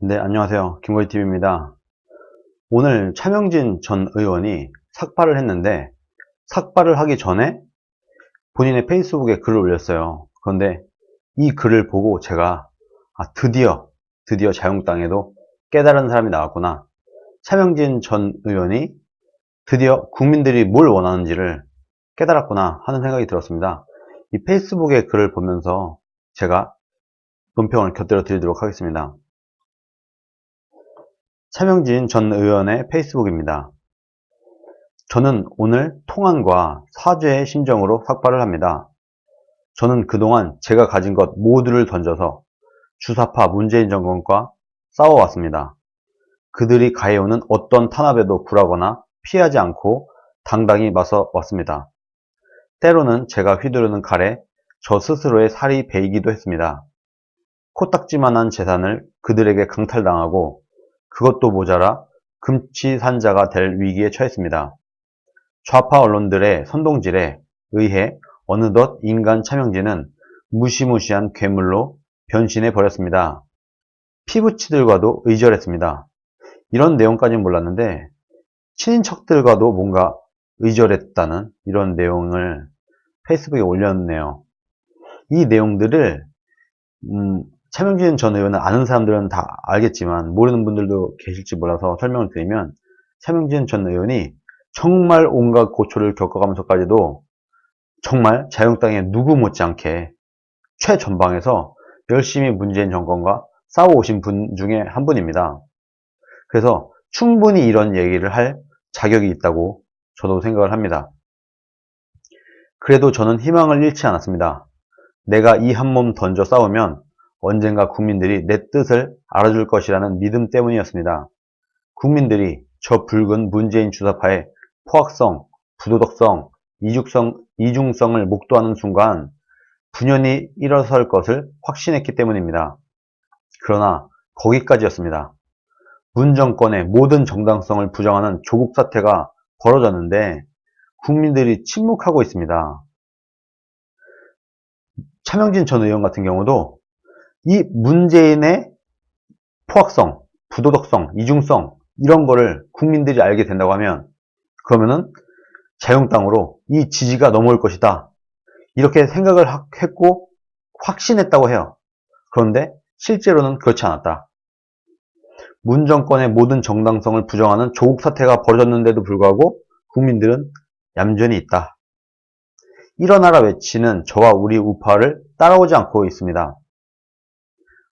네, 안녕하세요. 김거희TV입니다. 오늘 차명진 전 의원이 삭발을 했는데, 삭발을 하기 전에 본인의 페이스북에 글을 올렸어요. 그런데 이 글을 보고 제가, 드디어 자유한국당에도 깨달은 사람이 나왔구나. 차명진 전 의원이 드디어 국민들이 뭘 원하는지를 깨달았구나 하는 생각이 들었습니다. 이 페이스북의 글을 보면서 제가 논평을 곁들여 드리도록 하겠습니다. 차명진 전 의원의 페이스북입니다. 저는 오늘 통안과 사죄의 심정으로 삭발을 합니다. 저는 그동안 제가 가진 것 모두를 던져서 주사파 문재인 정권과 싸워왔습니다. 그들이 가해오는 어떤 탄압에도 굴하거나 피하지 않고 당당히 맞서왔습니다. 때로는 제가 휘두르는 칼에 저 스스로의 살이 베이기도 했습니다. 코딱지만한 재산을 그들에게 강탈당하고 그것도 모자라 금치산자가 될 위기에 처했습니다. 좌파 언론들의 선동질에 의해 어느덧 인간 차명진은 무시무시한 괴물로 변신해 버렸습니다. 피부치들과도 의절했습니다. 이런 내용까지는 몰랐는데 친인척들과도 뭔가 의절했다는 이런 내용을 페이스북에 올렸네요. 이 내용들을 차명진 전 의원은 아는 사람들은 다 알겠지만 모르는 분들도 계실지 몰라서 설명을 드리면, 차명진 전 의원이 정말 온갖 고초를 겪어가면서까지도 정말 자유한국당의 누구 못지않게 최전방에서 열심히 문재인 정권과 싸워오신 분 중에 한 분입니다. 그래서 충분히 이런 얘기를 할 자격이 있다고 저도 생각을 합니다. 그래도 저는 희망을 잃지 않았습니다. 내가 이 한 몸 던져 싸우면 언젠가 국민들이 내 뜻을 알아줄 것이라는 믿음 때문이었습니다. 국민들이 저 붉은 문재인 주사파의 포악성, 부도덕성, 이중성을 목도하는 순간 분연히 일어설 것을 확신했기 때문입니다. 그러나 거기까지였습니다. 문 정권의 모든 정당성을 부정하는 조국 사태가 벌어졌는데 국민들이 침묵하고 있습니다. 차명진 전 의원 같은 경우도 이 문재인의 포악성, 부도덕성, 이중성 이런 거를 국민들이 알게 된다고 하면, 그러면은 자유한국당으로 이 지지가 넘어올 것이다 이렇게 생각을 했고 확신했다고 해요. 그런데 실제로는 그렇지 않았다. 문 정권의 모든 정당성을 부정하는 조국 사태가 벌어졌는데도 불구하고 국민들은 얌전히 있다. 일어나라 외치는 저와 우리 우파를 따라오지 않고 있습니다.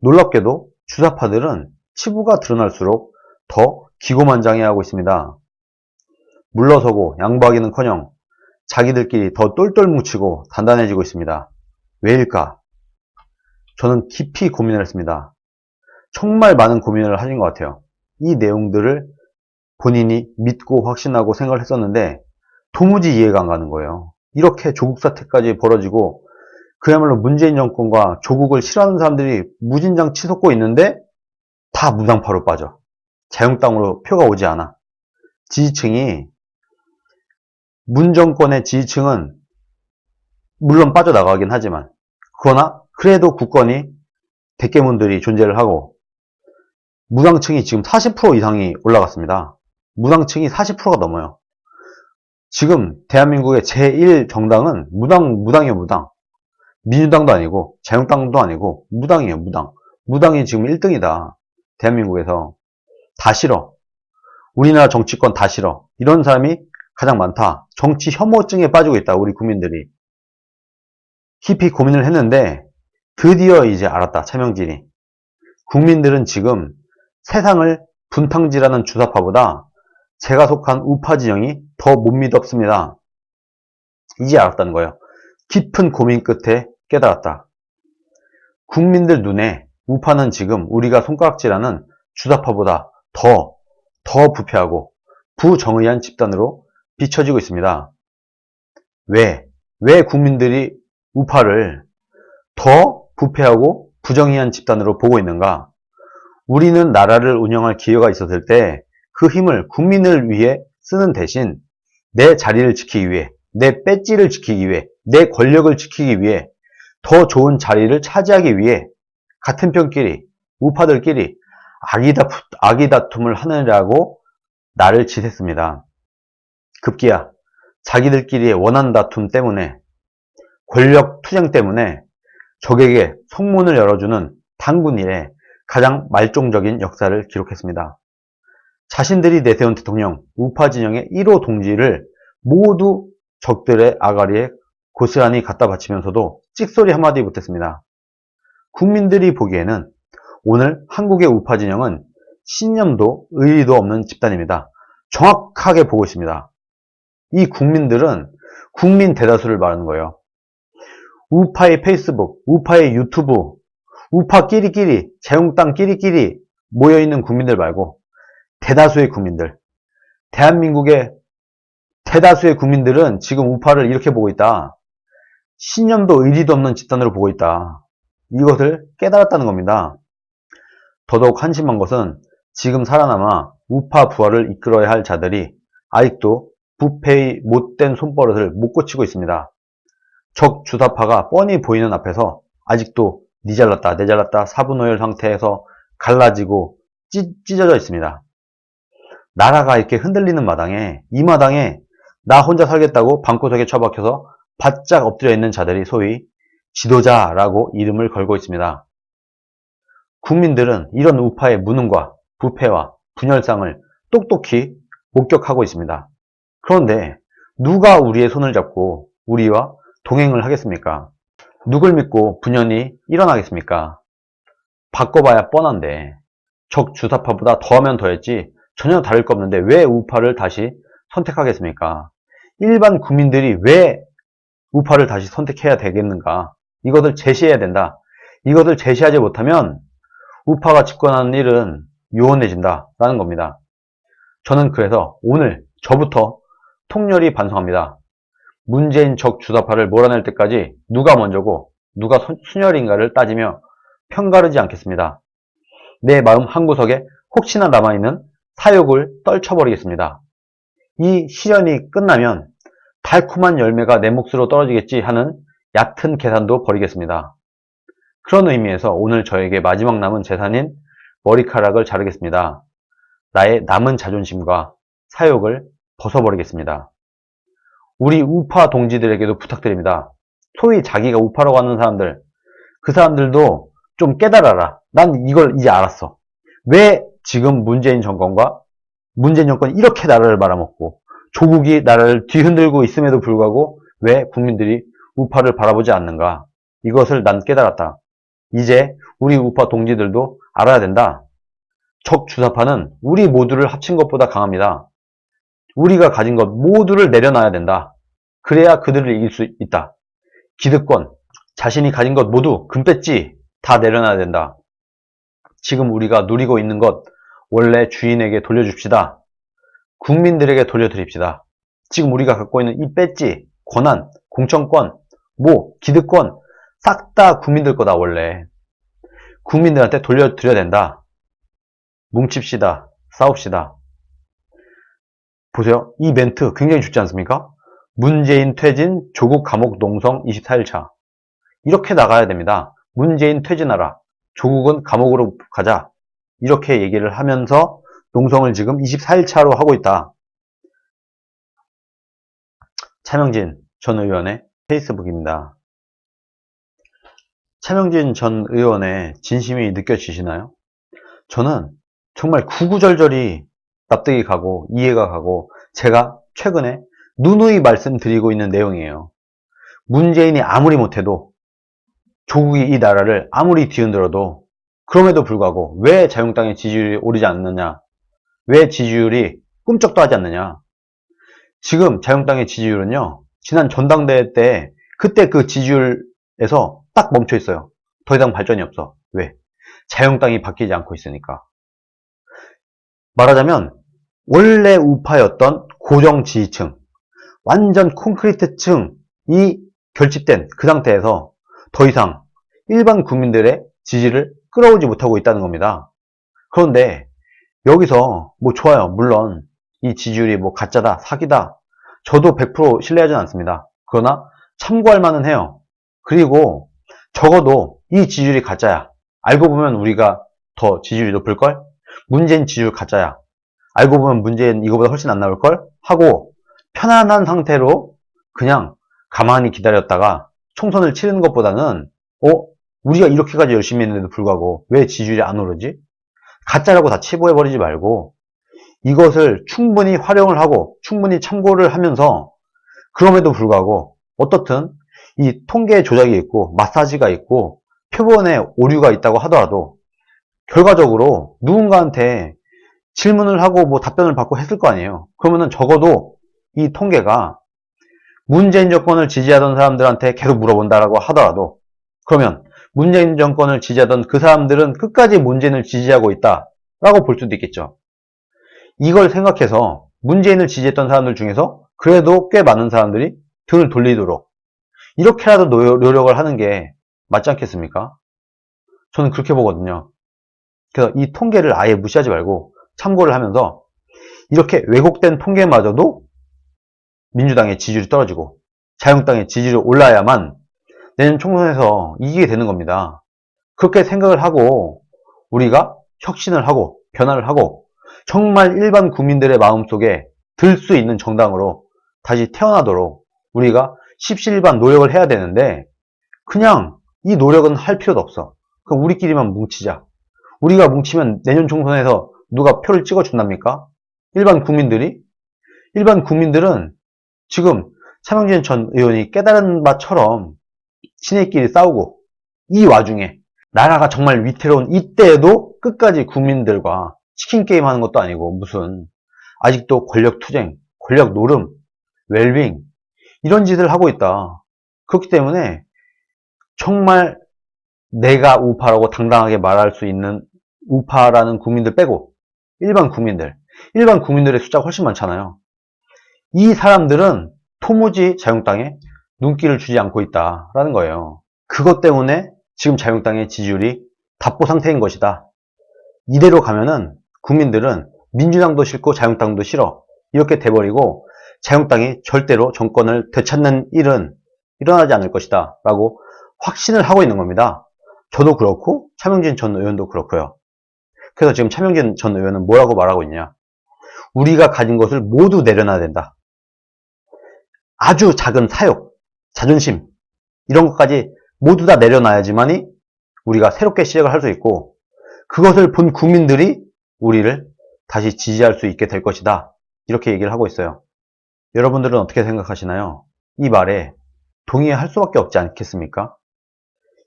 놀랍게도 주사파들은 치부가 드러날수록 더 기고만장해하고 있습니다. 물러서고 양보하기는커녕 자기들끼리 더 똘똘 뭉치고 단단해지고 있습니다. 왜일까? 저는 깊이 고민을 했습니다. 정말 많은 고민을 하신 것 같아요. 이 내용들을 본인이 믿고 확신하고 생각을 했었는데 도무지 이해가 안 가는 거예요. 이렇게 조국 사태까지 벌어지고 그야말로 문재인 정권과 조국을 싫어하는 사람들이 무진장 치솟고 있는데 다 무당파로 빠져. 자유한국당으로 표가 오지 않아. 지지층이, 문 정권의 지지층은 물론 빠져나가긴 하지만, 그러나 그래도 굳건히 대깨문들이 존재를 하고 무당층이 지금 40% 이상이 올라갔습니다. 무당층이 40%가 넘어요. 지금 대한민국의 제1정당은 무당이에요, 무당. 민주당도 아니고 자유한국당도 아니고 무당이에요, 무당. 무당이 지금 1등이다. 대한민국에서. 다 싫어. 우리나라 정치권 다 싫어. 이런 사람이 가장 많다. 정치 혐오증에 빠지고 있다, 우리 국민들이. 깊이 고민을 했는데 드디어 이제 알았다, 차명진이. 국민들은 지금 세상을 분탕질하는 주사파보다 제가 속한 우파 진영이 더 못 믿었습니다. 이제 알았다는 거예요. 깊은 고민 끝에 깨달았다. 국민들 눈에 우파는 지금 우리가 손가락질하는 주사파보다 더 부패하고 부정의한 집단으로 비춰지고 있습니다. 왜 국민들이 우파를 더 부패하고 부정의한 집단으로 보고 있는가? 우리는 나라를 운영할 기회가 있었을 때 그 힘을 국민을 위해 쓰는 대신 내 자리를 지키기 위해, 내 배지를 지키기 위해, 내 권력을 지키기 위해, 더 좋은 자리를 차지하기 위해 같은 편끼리, 우파들끼리 아기 다툼을 하느라고 나를 지샜습니다. 급기야 자기들끼리의 원한 다툼 때문에, 권력 투쟁 때문에 적에게 성문을 열어주는 단군 이래 가장 말종적인 역사를 기록했습니다. 자신들이 내세운 대통령 우파 진영의 1호 동지를 모두 적들의 아가리에 고스란히 갖다 바치면서도 찍소리 한마디 못했습니다. 국민들이 보기에는 오늘 한국의 우파 진영은 신념도 의리도 없는 집단입니다. 정확하게 보고 있습니다. 이 국민들은 국민 대다수를 말하는 거예요. 우파의 페이스북, 우파의 유튜브, 우파 끼리끼리, 재홍당 끼리끼리 모여있는 국민들 말고 대다수의 국민들, 대한민국의 대다수의 국민들은 지금 우파를 이렇게 보고 있다. 신념도 의리도 없는 집단으로 보고 있다. 이것을 깨달았다는 겁니다. 더더욱 한심한 것은 지금 살아남아 우파 부활을 이끌어야 할 자들이 아직도 부패의 못된 손버릇을 못 고치고 있습니다. 적 주사파가 뻔히 보이는 앞에서 아직도 니 잘났다 내 잘났다 사분오열 상태에서 갈라지고 찢어져 있습니다. 나라가 이렇게 흔들리는 마당에, 이 마당에 나 혼자 살겠다고 방구석에 처박혀서 바짝 엎드려 있는 자들이 소위 지도자라고 이름을 걸고 있습니다. 국민들은 이런 우파의 무능과 부패와 분열상을 똑똑히 목격하고 있습니다. 그런데 누가 우리의 손을 잡고 우리와 동행을 하겠습니까? 누굴 믿고 분열이 일어나겠습니까? 바꿔봐야 뻔한데 적 주사파보다 더하면 더했지 전혀 다를 거 없는데 왜 우파를 다시 선택하겠습니까? 일반 국민들이 왜 우파를 다시 선택해야 되겠는가? 이것을 제시해야 된다. 이것을 제시하지 못하면 우파가 집권하는 일은 요원해진다라는 겁니다. 저는 그래서 오늘 저부터 통렬히 반성합니다. 문재인 적 주사파를 몰아낼 때까지 누가 먼저고 누가 순혈인가를 따지며 편가르지 않겠습니다. 내 마음 한구석에 혹시나 남아있는 사욕을 떨쳐버리겠습니다. 이 시련이 끝나면 달콤한 열매가 내 몫으로 떨어지겠지 하는 얕은 계산도 버리겠습니다. 그런 의미에서 오늘 저에게 마지막 남은 재산인 머리카락을 자르겠습니다. 나의 남은 자존심과 사욕을 벗어버리겠습니다. 우리 우파 동지들에게도 부탁드립니다. 소위 자기가 우파라고 하는 사람들, 그 사람들도 좀 깨달아라. 난 이걸 이제 알았어. 왜 지금 문재인 정권이 이렇게 나라를 말아먹고 조국이 나라를 뒤흔들고 있음에도 불구하고 왜 국민들이 우파를 바라보지 않는가? 이것을 난 깨달았다. 이제 우리 우파 동지들도 알아야 된다. 적 주사파는 우리 모두를 합친 것보다 강합니다. 우리가 가진 것 모두를 내려놔야 된다. 그래야 그들을 이길 수 있다. 기득권, 자신이 가진 것 모두 금배지 다 내려놔야 된다. 지금 우리가 누리고 있는 것 원래 주인에게 돌려줍시다. 국민들에게 돌려드립시다. 지금 우리가 갖고 있는 이 배지, 권한, 공천권, 기득권 싹 다 국민들 거다 원래. 국민들한테 돌려드려야 된다. 뭉칩시다. 싸웁시다. 보세요. 이 멘트 굉장히 좋지 않습니까? 문재인 퇴진, 조국 감옥 농성 24일차. 이렇게 나가야 됩니다. 문재인 퇴진하라. 조국은 감옥으로 가자. 이렇게 얘기를 하면서 농성을 지금 24일차로 하고 있다. 차명진 전 의원의 페이스북입니다. 차명진 전 의원의 진심이 느껴지시나요? 저는 정말 구구절절히 납득이 가고 이해가 가고 제가 최근에 누누이 말씀드리고 있는 내용이에요. 문재인이 아무리 못해도 조국이 이 나라를 아무리 뒤흔들어도 그럼에도 불구하고 왜 자유한국당의 지지율이 오르지 않느냐? 왜 지지율이 꿈쩍도 하지 않느냐? 지금 자유한국당의 지지율은요. 지난 전당대회 때 그때 그 지지율에서 딱 멈춰 있어요. 더 이상 발전이 없어. 왜? 자유한국당이 바뀌지 않고 있으니까. 말하자면 원래 우파였던 고정 지지층, 완전 콘크리트층이 결집된 그 상태에서 더 이상 일반 국민들의 지지를 끌어오지 못하고 있다는 겁니다. 그런데 여기서 좋아요. 물론 이 지지율이 가짜다, 사기다. 저도 100% 신뢰하지는 않습니다. 그러나 참고할 만은 해요. 그리고 적어도 이 지지율이 가짜야. 알고 보면 우리가 더 지지율이 높을걸? 문재인 지지율 가짜야. 알고 보면 문재인 이거보다 훨씬 안 나올걸? 하고 편안한 상태로 그냥 가만히 기다렸다가 총선을 치르는 것보다는 우리가 이렇게까지 열심히 했는데도 불구하고 왜 지지율이 안 오르지? 가짜라고 다 치부해버리지 말고 이것을 충분히 활용을 하고 충분히 참고를 하면서 그럼에도 불구하고 어떻든 이 통계 조작이 있고 마사지가 있고 표본에 오류가 있다고 하더라도 결과적으로 누군가한테 질문을 하고 뭐 답변을 받고 했을 거 아니에요. 그러면은 적어도 이 통계가 문재인 정권을 지지하던 사람들한테 계속 물어본다라고 하더라도 그러면 문재인 정권을 지지하던 그 사람들은 끝까지 문재인을 지지하고 있다라고 볼 수도 있겠죠. 이걸 생각해서 문재인을 지지했던 사람들 중에서 그래도 꽤 많은 사람들이 등을 돌리도록 이렇게라도 노력을 하는 게 맞지 않겠습니까? 저는 그렇게 보거든요. 그래서 이 통계를 아예 무시하지 말고 참고를 하면서 이렇게 왜곡된 통계마저도 민주당의 지지율이 떨어지고 자유한국당의 지지율이 올라야만 내년 총선에서 이기게 되는 겁니다. 그렇게 생각을 하고 우리가 혁신을 하고 변화를 하고 정말 일반 국민들의 마음속에 들 수 있는 정당으로 다시 태어나도록 우리가 십시일반 노력을 해야 되는데 그냥 이 노력은 할 필요도 없어. 그럼 우리끼리만 뭉치자. 우리가 뭉치면 내년 총선에서 누가 표를 찍어준답니까? 일반 국민들이? 일반 국민들은 지금 차명진 전 의원이 깨달은 바처럼 지네끼리 싸우고 이 와중에 나라가 정말 위태로운 이때에도 끝까지 국민들과 치킨게임 하는 것도 아니고 무슨 아직도 권력투쟁, 권력노름, 웰빙 이런 짓을 하고 있다. 그렇기 때문에 정말 내가 우파라고 당당하게 말할 수 있는 우파라는 국민들 빼고 일반 국민들의 숫자가 훨씬 많잖아요. 이 사람들은 도무지 자유한국당에 눈길을 주지 않고 있다라는 거예요. 그것 때문에 지금 자유한국당의 지지율이 답보 상태인 것이다. 이대로 가면은 국민들은 민주당도 싫고 자유한국당도 싫어. 이렇게 돼버리고 자유한국당이 절대로 정권을 되찾는 일은 일어나지 않을 것이다. 라고 확신을 하고 있는 겁니다. 저도 그렇고 차명진 전 의원도 그렇고요. 그래서 지금 차명진 전 의원은 뭐라고 말하고 있냐. 우리가 가진 것을 모두 내려놔야 된다. 아주 작은 사욕, 자존심 이런 것까지 모두 다 내려놔야지만이 우리가 새롭게 시작을 할 수 있고 그것을 본 국민들이 우리를 다시 지지할 수 있게 될 것이다. 이렇게 얘기를 하고 있어요. 여러분들은 어떻게 생각하시나요? 이 말에 동의할 수밖에 없지 않겠습니까?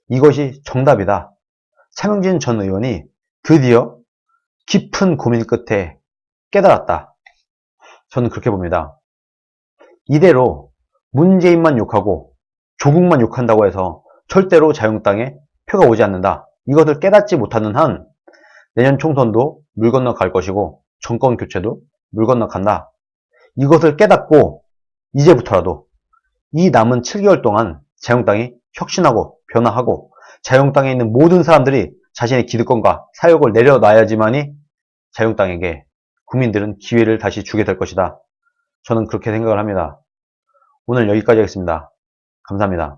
이것이 정답이다. 차명진 전 의원이 드디어 깊은 고민 끝에 깨달았다. 저는 그렇게 봅니다. 이대로 문재인만 욕하고 조국만 욕한다고 해서 절대로 자유한국당에 표가 오지 않는다. 이것을 깨닫지 못하는 한 내년 총선도 물 건너갈 것이고 정권 교체도 물 건너간다. 이것을 깨닫고 이제부터라도 이 남은 7개월 동안 자유한국당이 혁신하고 변화하고 자유한국당에 있는 모든 사람들이 자신의 기득권과 사욕을 내려놔야지만이 자유한국당에게 국민들은 기회를 다시 주게 될 것이다. 저는 그렇게 생각을 합니다. 오늘 여기까지 하겠습니다. 감사합니다.